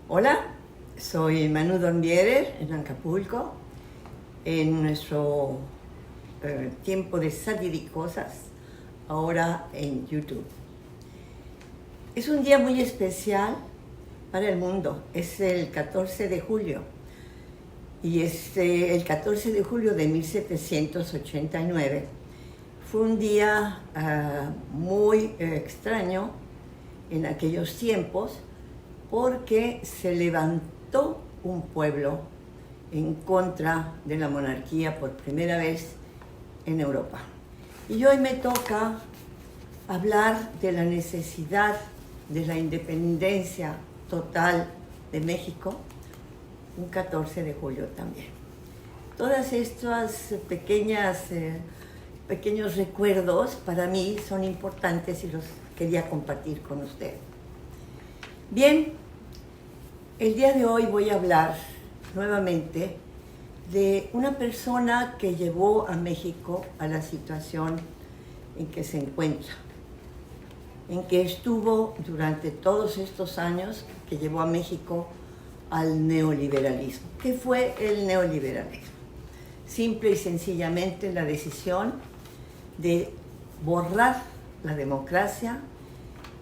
Hola, soy Manu Donbierer en Acapulco, en nuestro tiempo de satiricosas, ahora en YouTube. Es un día muy especial para el mundo, es el 14 de julio, y el 14 de julio de 1789 fue un día muy extraño en aquellos tiempos, porque se levantó un pueblo en contra de la monarquía por primera vez en Europa. Y hoy me toca hablar de la necesidad de la independencia total de México, un 14 de julio también. Todas estas pequeños recuerdos para mí son importantes y los quería compartir con ustedes. Bien, el día de hoy voy a hablar nuevamente de una persona que llevó a México a la situación en que se encuentra, en que estuvo durante todos estos años, que llevó a México al neoliberalismo. ¿Qué fue el neoliberalismo? Simple y sencillamente la decisión de borrar la democracia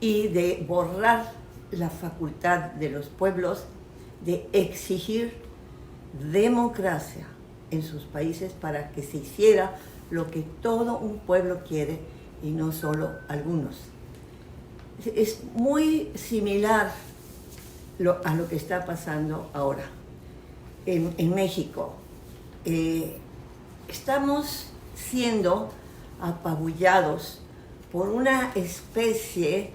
y de borrar la facultad de los pueblos de exigir democracia en sus países para que se hiciera lo que todo un pueblo quiere y no solo algunos. Es muy similar a lo que está pasando ahora en México. Estamos siendo apabullados por una especie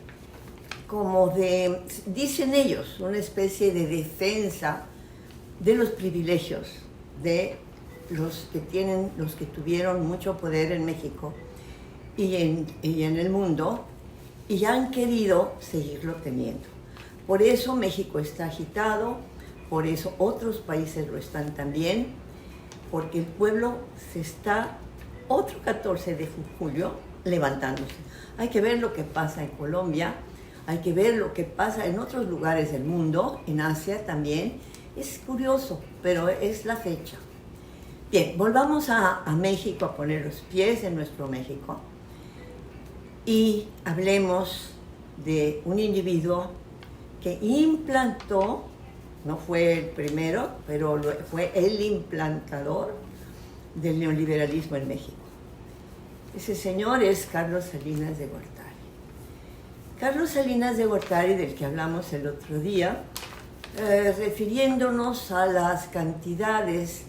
como de, dicen ellos, una especie de defensa de los privilegios de los que tuvieron mucho poder en México y en el mundo, y han querido seguirlo teniendo. Por eso México está agitado, por eso otros países lo están también, porque el pueblo se está, otro 14 de julio, levantándose. Hay que ver lo que pasa en Colombia, hay que ver lo que pasa en otros lugares del mundo, en Asia también. Es curioso, pero es la fecha. Bien, volvamos a México, a poner los pies en nuestro México. Y hablemos de un individuo que implantó, no fue el primero, pero fue el implantador del neoliberalismo en México. Ese señor es Carlos Salinas de Gortari. Carlos Salinas de Gortari, del que hablamos el otro día, refiriéndonos a las cantidades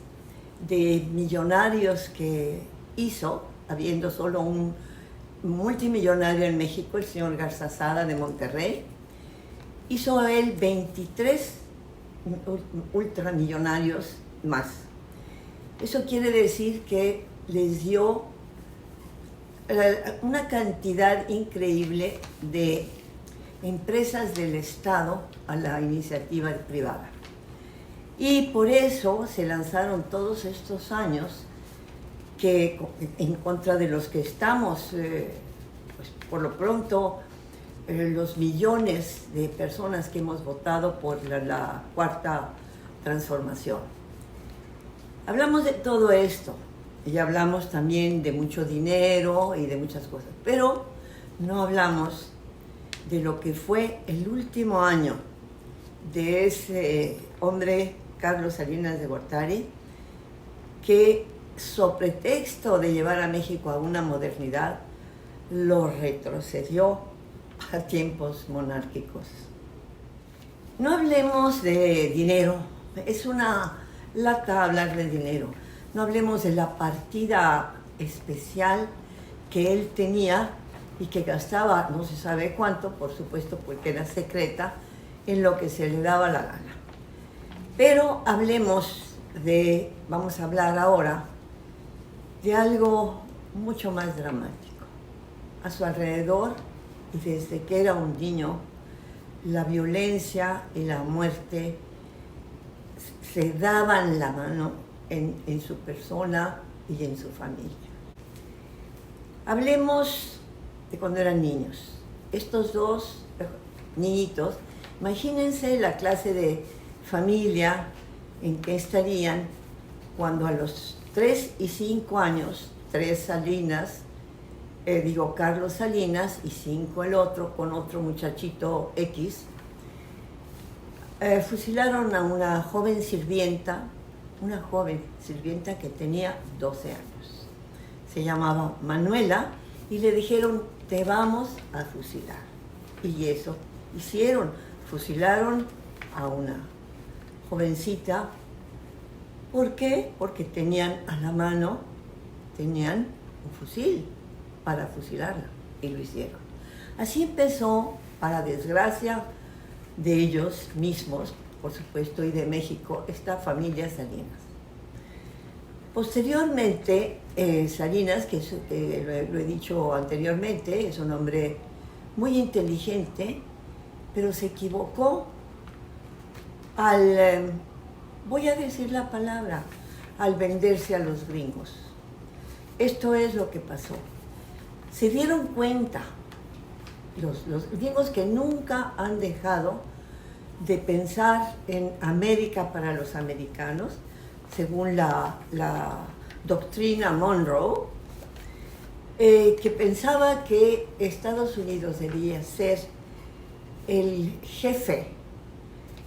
de millonarios que hizo, habiendo solo un multimillonario en México, el señor Garzazada de Monterrey, hizo él 23 ultramillonarios más. Eso quiere decir que les dio una cantidad increíble de empresas del Estado a la iniciativa privada. Y por eso se lanzaron todos estos años que en contra de los que estamos, pues por lo pronto, los millones de personas que hemos votado por la Cuarta Transformación. Hablamos de todo esto. Y hablamos también de mucho dinero y de muchas cosas, pero no hablamos de lo que fue el último año de ese hombre, Carlos Salinas de Gortari, que, sobre pretexto de llevar a México a una modernidad, lo retrocedió a tiempos monárquicos. No hablemos de dinero, es una lata hablar de dinero. No hablemos de la partida especial que él tenía y que gastaba no se sabe cuánto, por supuesto porque era secreta, en lo que se le daba la gana. Pero vamos a hablar ahora de algo mucho más dramático. A su alrededor, y desde que era un niño, la violencia y la muerte se daban la mano en su persona y en su familia. Hablemos de cuando eran niños. Estos dos niñitos Imagínense la clase de familia en que estarían cuando a los 3 y 5 años, 3 Salinas, Carlos Salinas, y 5 el otro, con otro muchachito X, fusilaron a una joven sirvienta que tenía 12 años. Se llamaba Manuela y le dijeron, te vamos a fusilar. Y eso hicieron, fusilaron a una jovencita. ¿Por qué? Porque tenían a la mano, un fusil para fusilarla, y lo hicieron. Así empezó, para desgracia de ellos mismos, por supuesto, y de México, esta familia Salinas. Posteriormente, Salinas, que lo he dicho anteriormente, es un hombre muy inteligente, pero se equivocó voy a decir la palabra, al venderse a los gringos. Esto es lo que pasó. Se dieron cuenta, los gringos, que nunca han dejado de pensar en América para los americanos, según la doctrina Monroe, que pensaba que Estados Unidos debía ser el jefe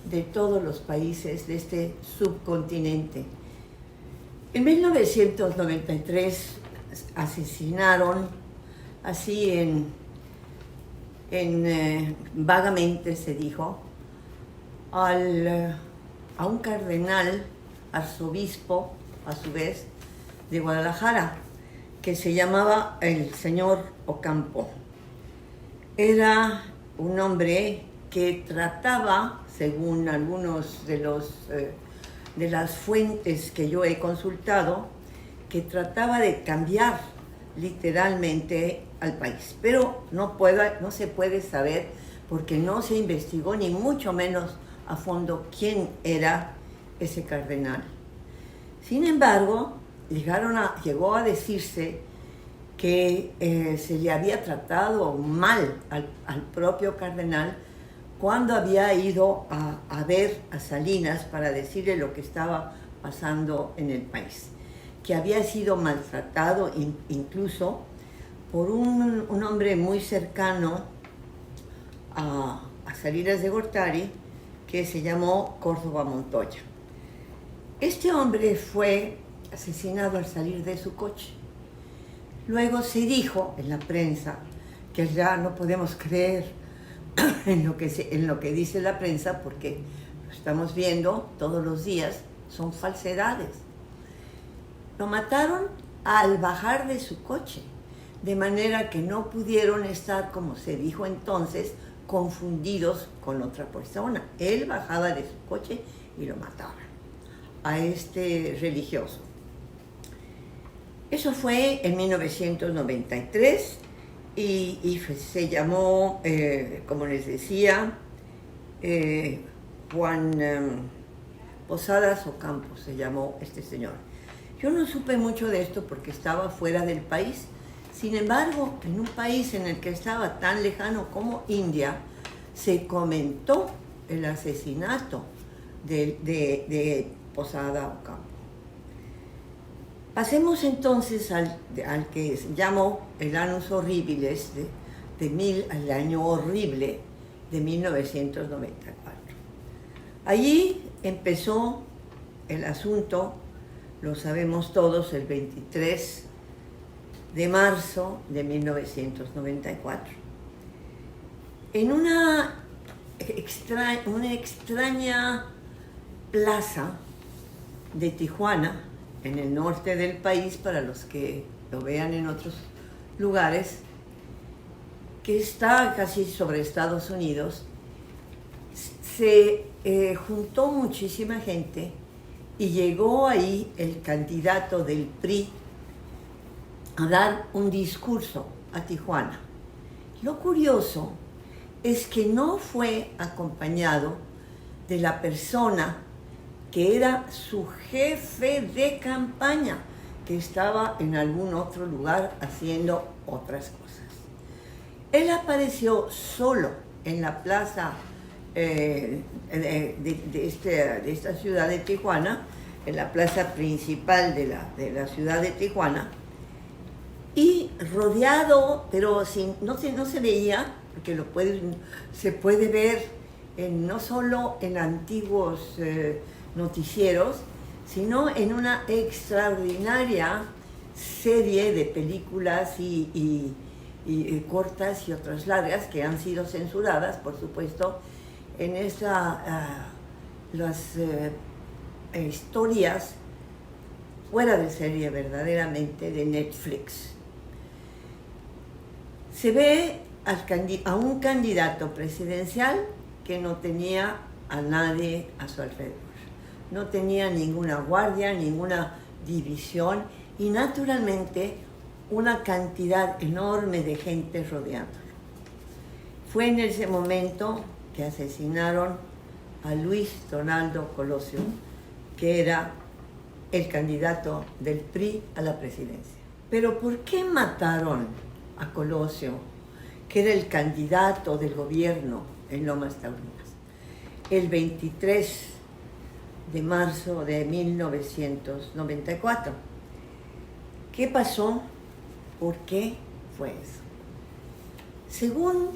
de todos los países de este subcontinente. En 1993 asesinaron, así vagamente se dijo, a un cardenal, arzobispo, a su vez, de Guadalajara, que se llamaba el señor Ocampo. Era un hombre que trataba, según algunos de las fuentes que yo he consultado, que trataba de cambiar literalmente al país. Pero no se puede saber, porque no se investigó, ni mucho menos a fondo, quién era ese cardenal. Sin embargo, llegó a decirse que se le había tratado mal al propio cardenal cuando había ido a ver a Salinas para decirle lo que estaba pasando en el país, que había sido maltratado incluso por un hombre muy cercano a Salinas de Gortari, que se llamó Córdoba Montoya. Este hombre fue asesinado al salir de su coche. Luego se dijo en la prensa, que ya no podemos creer en lo que dice la prensa, porque lo estamos viendo todos los días, son falsedades. Lo mataron al bajar de su coche, de manera que no pudieron estar, como se dijo entonces, confundidos con otra persona. Él bajaba de su coche y lo mataban a este religioso. Eso fue en 1993 y se llamó, como les decía, Juan Posadas Ocampo, se llamó este señor. Yo no supe mucho de esto porque estaba fuera del país. Sin embargo, en un país en el que estaba tan lejano como India, se comentó el asesinato de Posada Ocampo. Pasemos entonces al que se llamó el Annus Horribilis, el año horrible de 1994. Allí empezó el asunto, lo sabemos todos, el 23 de marzo de 1994. En una extraña plaza de Tijuana, en el norte del país, para los que lo vean en otros lugares, que está casi sobre Estados Unidos, se juntó muchísima gente y llegó ahí el candidato del PRI a dar un discurso a Tijuana. Lo curioso es que no fue acompañado de la persona que era su jefe de campaña, que estaba en algún otro lugar haciendo otras cosas. Él apareció solo en la plaza de esta ciudad de Tijuana, en la plaza principal de la ciudad de Tijuana, y rodeado, pero no se veía, porque se puede ver no solo en antiguos noticieros, sino en una extraordinaria serie de películas y cortas y otras largas que han sido censuradas, por supuesto, en las historias fuera de serie verdaderamente de Netflix. Se ve a un candidato presidencial que no tenía a nadie a su alrededor. No tenía ninguna guardia, ninguna división y naturalmente una cantidad enorme de gente rodeándolo. Fue en ese momento que asesinaron a Luis Donaldo Colosio, que era el candidato del PRI a la presidencia. Pero ¿por qué mataron a Colosio, que era el candidato del gobierno en Lomas Taurinas? El 23 de marzo de 1994. ¿Qué pasó? ¿Por qué fue eso? Según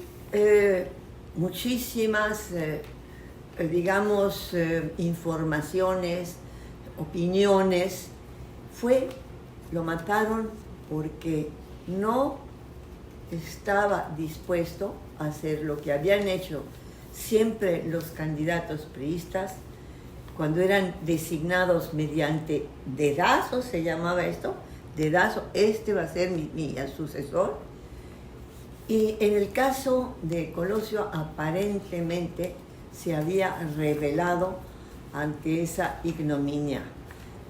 muchísimas, informaciones, opiniones, lo mataron porque no estaba dispuesto a hacer lo que habían hecho siempre los candidatos priistas cuando eran designados mediante dedazo, se llamaba esto, dedazo, este va a ser mi sucesor. Y en el caso de Colosio, aparentemente se había rebelado ante esa ignominia.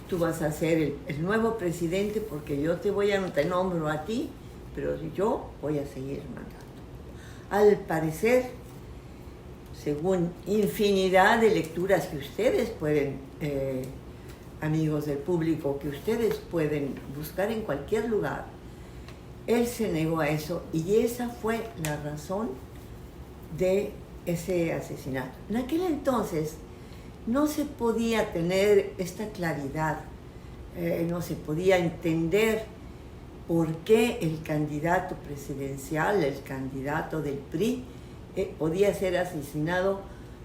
Tú vas a ser el nuevo presidente porque yo te nombro a ti, pero yo voy a seguir mandando. Al parecer, según infinidad de lecturas que ustedes pueden, amigos del público, que ustedes pueden buscar en cualquier lugar, él se negó a eso y esa fue la razón de ese asesinato. En aquel entonces no se podía tener esta claridad, no se podía entender por qué el candidato presidencial, el candidato del PRI, podía ser asesinado,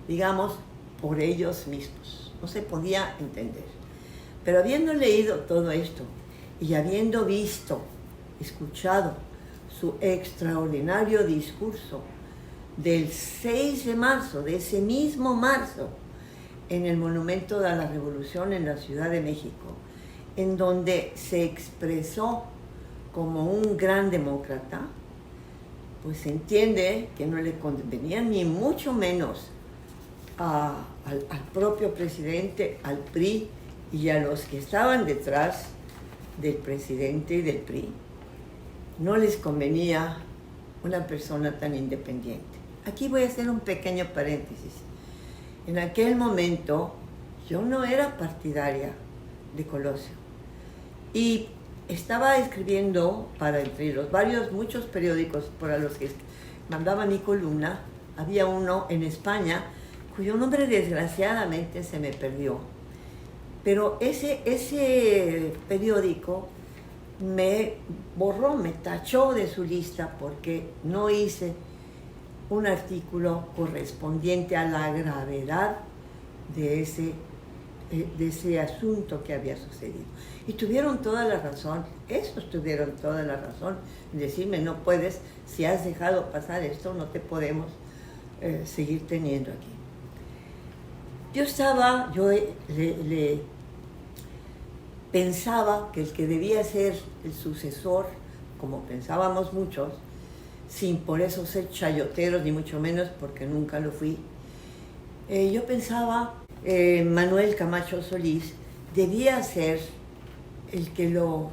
digamos, por ellos mismos. No se podía entender. Pero habiendo leído todo esto y habiendo visto, escuchado su extraordinario discurso del 6 de marzo, de ese mismo marzo, en el Monumento a la Revolución en la Ciudad de México, en donde se expresó como un gran demócrata, pues se entiende que no le convenía ni mucho menos al propio presidente, al PRI y a los que estaban detrás del presidente y del PRI. No les convenía una persona tan independiente. Aquí voy a hacer un pequeño paréntesis. En aquel momento yo no era partidaria de Colosio y estaba escribiendo para entre los muchos periódicos para los que mandaba mi columna. Había uno en España cuyo nombre desgraciadamente se me perdió, pero ese periódico me borró, me tachó de su lista porque no hice un artículo correspondiente a la gravedad de ese asunto que había sucedido. Y tuvieron toda la razón, estos tuvieron toda la razón en decirme: no puedes, si has dejado pasar esto, no te podemos seguir teniendo aquí. Yo pensaba que el que debía ser el sucesor, como pensábamos muchos, sin por eso ser chayoteros, ni mucho menos, porque nunca lo fui, yo pensaba Manuel Camacho Solís debía ser el que lo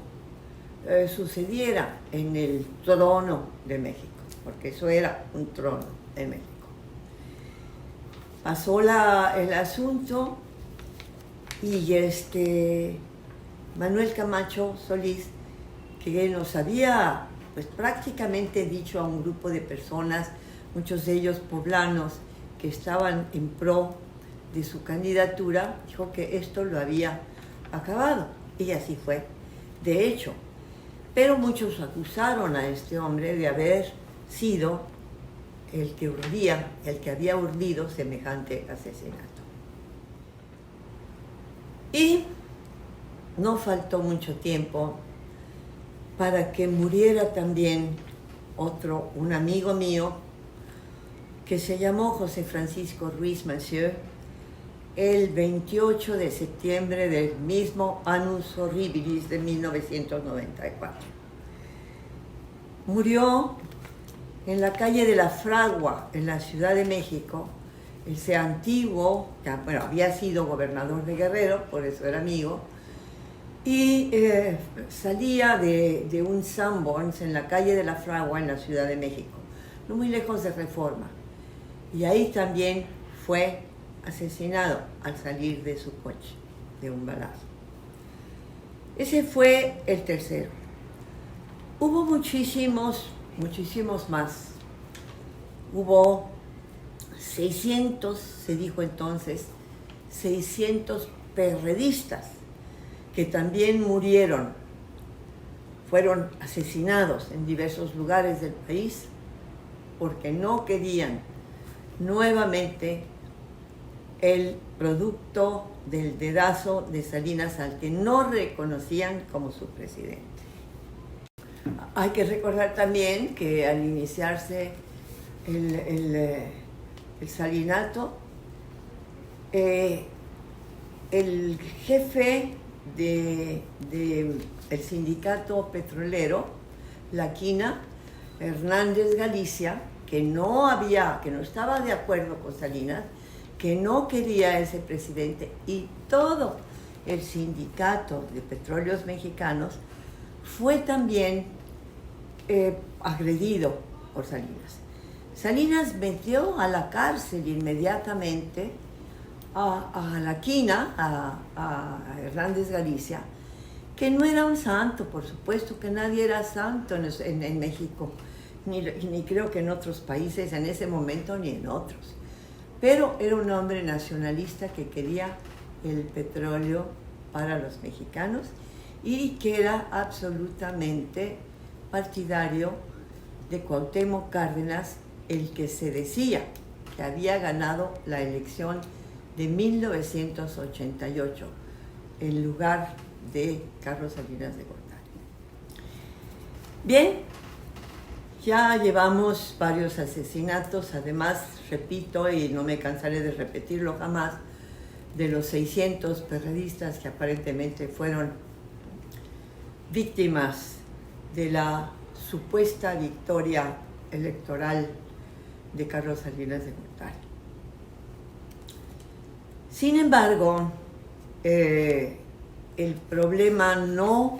sucediera en el trono de México, porque eso era un trono de México. Pasó el asunto y Manuel Camacho Solís, que nos había pues prácticamente dicho a un grupo de personas, muchos de ellos poblanos que estaban en pro de su candidatura, dijo que esto lo había acabado. Y así fue, de hecho. Pero muchos acusaron a este hombre de haber sido el que había urdido semejante asesinato. Y no faltó mucho tiempo para que muriera también un amigo mío, que se llamó José Francisco Ruiz Massieu, el 28 de septiembre del mismo Annus Horribilis de 1994. Murió en la calle de la Fragua, en la Ciudad de México. Ese antiguo, bueno, había sido gobernador de Guerrero, por eso era amigo, y salía de un Sanborns en la calle de la Fragua, en la Ciudad de México, no muy lejos de Reforma. Y ahí también fue asesinado al salir de su coche, de un balazo. Ese fue el tercero. Hubo muchísimos más. Hubo 600, se dijo entonces, 600 perredistas que también murieron, fueron asesinados en diversos lugares del país porque no querían nuevamente el producto del dedazo de Salinas, al que no reconocían como su presidente. Hay que recordar también que al iniciarse el salinato, el jefe del sindicato petrolero, la Quina, Hernández Galicia, que no estaba de acuerdo con Salinas, que no quería a ese presidente, y todo el sindicato de petróleos mexicanos fue también agredido por Salinas. Salinas metió a la cárcel inmediatamente a la Quina, a Hernández Galicia, que no era un santo, por supuesto que nadie era santo en México, ni creo que en otros países en ese momento ni en otros. Pero era un hombre nacionalista que quería el petróleo para los mexicanos y que era absolutamente partidario de Cuauhtémoc Cárdenas, el que se decía que había ganado la elección de 1988 en lugar de Carlos Salinas de Gortari. Bien, ya llevamos varios asesinatos, además, repito, y no me cansaré de repetirlo jamás, de los 600 perredistas que aparentemente fueron víctimas de la supuesta victoria electoral de Carlos Salinas de Gortari. Sin embargo, el problema no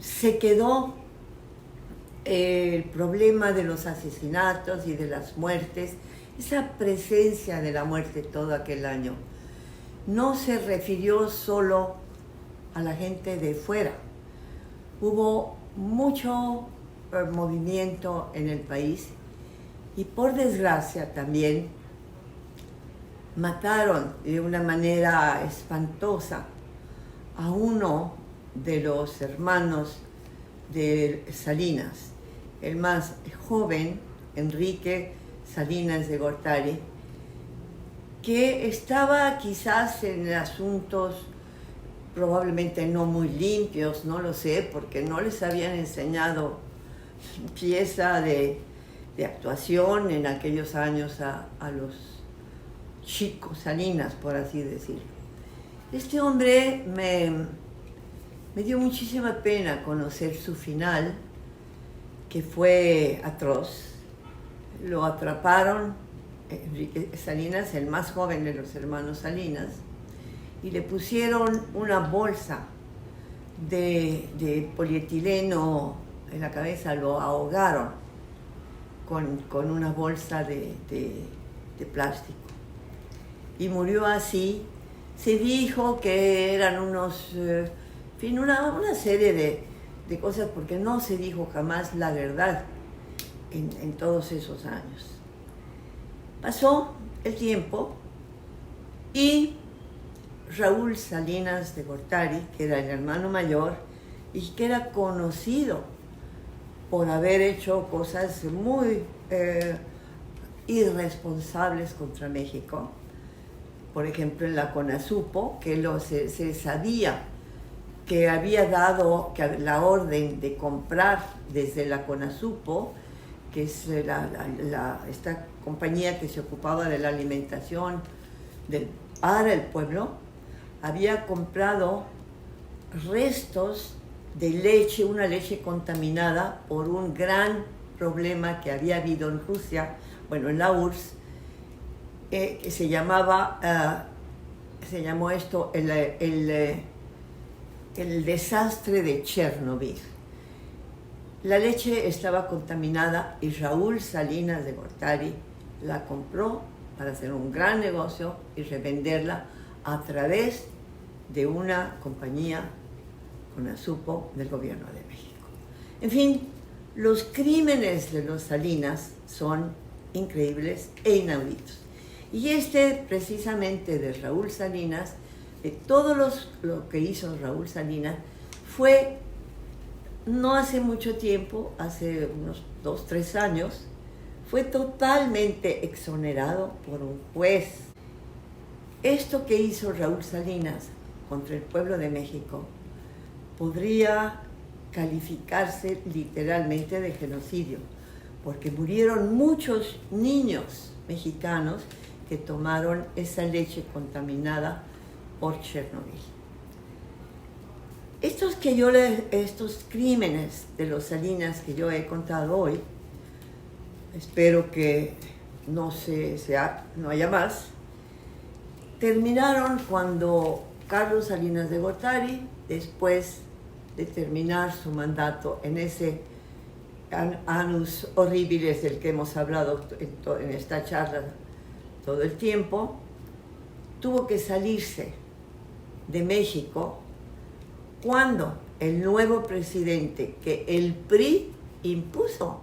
se quedó. El problema de los asesinatos y de las muertes, esa presencia de la muerte todo aquel año, no se refirió solo a la gente de fuera. Hubo mucho movimiento en el país y, por desgracia, también mataron de una manera espantosa a uno de los hermanos de Salinas, el más joven, Enrique Salinas de Gortari, que estaba quizás en asuntos probablemente no muy limpios, no lo sé, porque no les habían enseñado pieza de actuación en aquellos años a los chicos Salinas, por así decirlo. Este hombre me dio muchísima pena conocer su final, que fue atroz. Lo atraparon, Enrique Salinas, el más joven de los hermanos Salinas, y le pusieron una bolsa de polietileno en la cabeza, lo ahogaron con una bolsa de plástico. Y murió así. Se dijo que eran unos... una serie de cosas, porque no se dijo jamás la verdad en todos esos años. Pasó el tiempo y Raúl Salinas de Gortari, que era el hermano mayor y que era conocido por haber hecho cosas muy irresponsables contra México, por ejemplo en la CONASUPO, que se sabía que había dado la orden de comprar desde la CONASUPO, que es esta compañía que se ocupaba de la alimentación para el pueblo, había comprado restos de leche, una leche contaminada por un gran problema que había habido en Rusia, bueno, en la URSS, que se llamó esto el desastre de Chernobyl. La leche estaba contaminada y Raúl Salinas de Gortari la compró para hacer un gran negocio y revenderla a través de una compañía CONASUPO del gobierno de México. En fin, los crímenes de los Salinas son increíbles e inauditos. Y precisamente de Raúl Salinas, de todo lo que hizo Raúl Salinas, fue no hace mucho tiempo, hace unos 2, 3 años, fue totalmente exonerado por un juez. Esto que hizo Raúl Salinas contra el pueblo de México podría calificarse literalmente de genocidio, porque murieron muchos niños mexicanos que tomaron esa leche contaminada por Chernobyl. Estos crímenes de los Salinas que yo he contado hoy, espero que no haya más, terminaron cuando Carlos Salinas de Gortari, después de terminar su mandato en ese annus horribilis del que hemos hablado en esta charla todo el tiempo, tuvo que salirse de México cuando el nuevo presidente que el PRI impuso.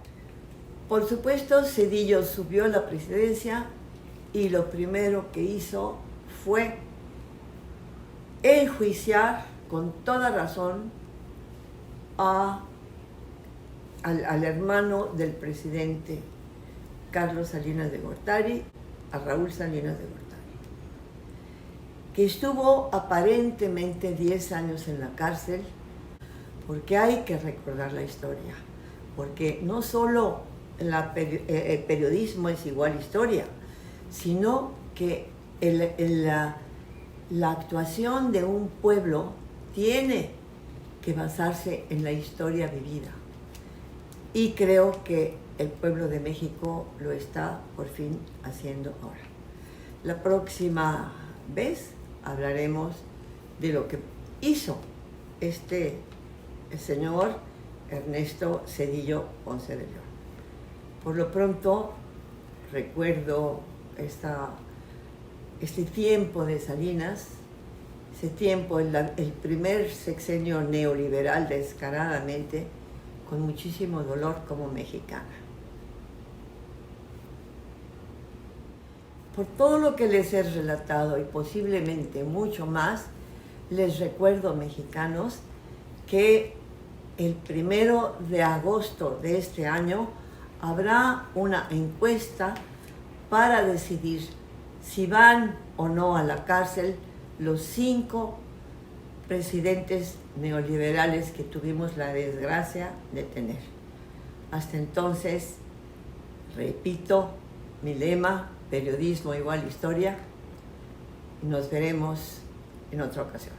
Por supuesto, Zedillo subió a la presidencia y lo primero que hizo fue enjuiciar con toda razón al hermano del presidente Carlos Salinas de Gortari, a Raúl Salinas de Gortari, que estuvo aparentemente 10 años en la cárcel, porque hay que recordar la historia, porque no solo el periodismo es igual historia, sino que la actuación de un pueblo tiene que basarse en la historia vivida. Y creo que el pueblo de México lo está por fin haciendo ahora. La próxima vez hablaremos de lo que hizo el señor Ernesto Zedillo Ponce de León. Por lo pronto, recuerdo este tiempo de Salinas, ese tiempo, el primer sexenio neoliberal descaradamente, con muchísimo dolor como mexicana. Por todo lo que les he relatado y posiblemente mucho más, les recuerdo, mexicanos, que el 1 de agosto de este año habrá una encuesta para decidir si van o no a la cárcel los 5 presidentes neoliberales que tuvimos la desgracia de tener. Hasta entonces, repito mi lema: periodismo igual historia. Nos veremos en otra ocasión.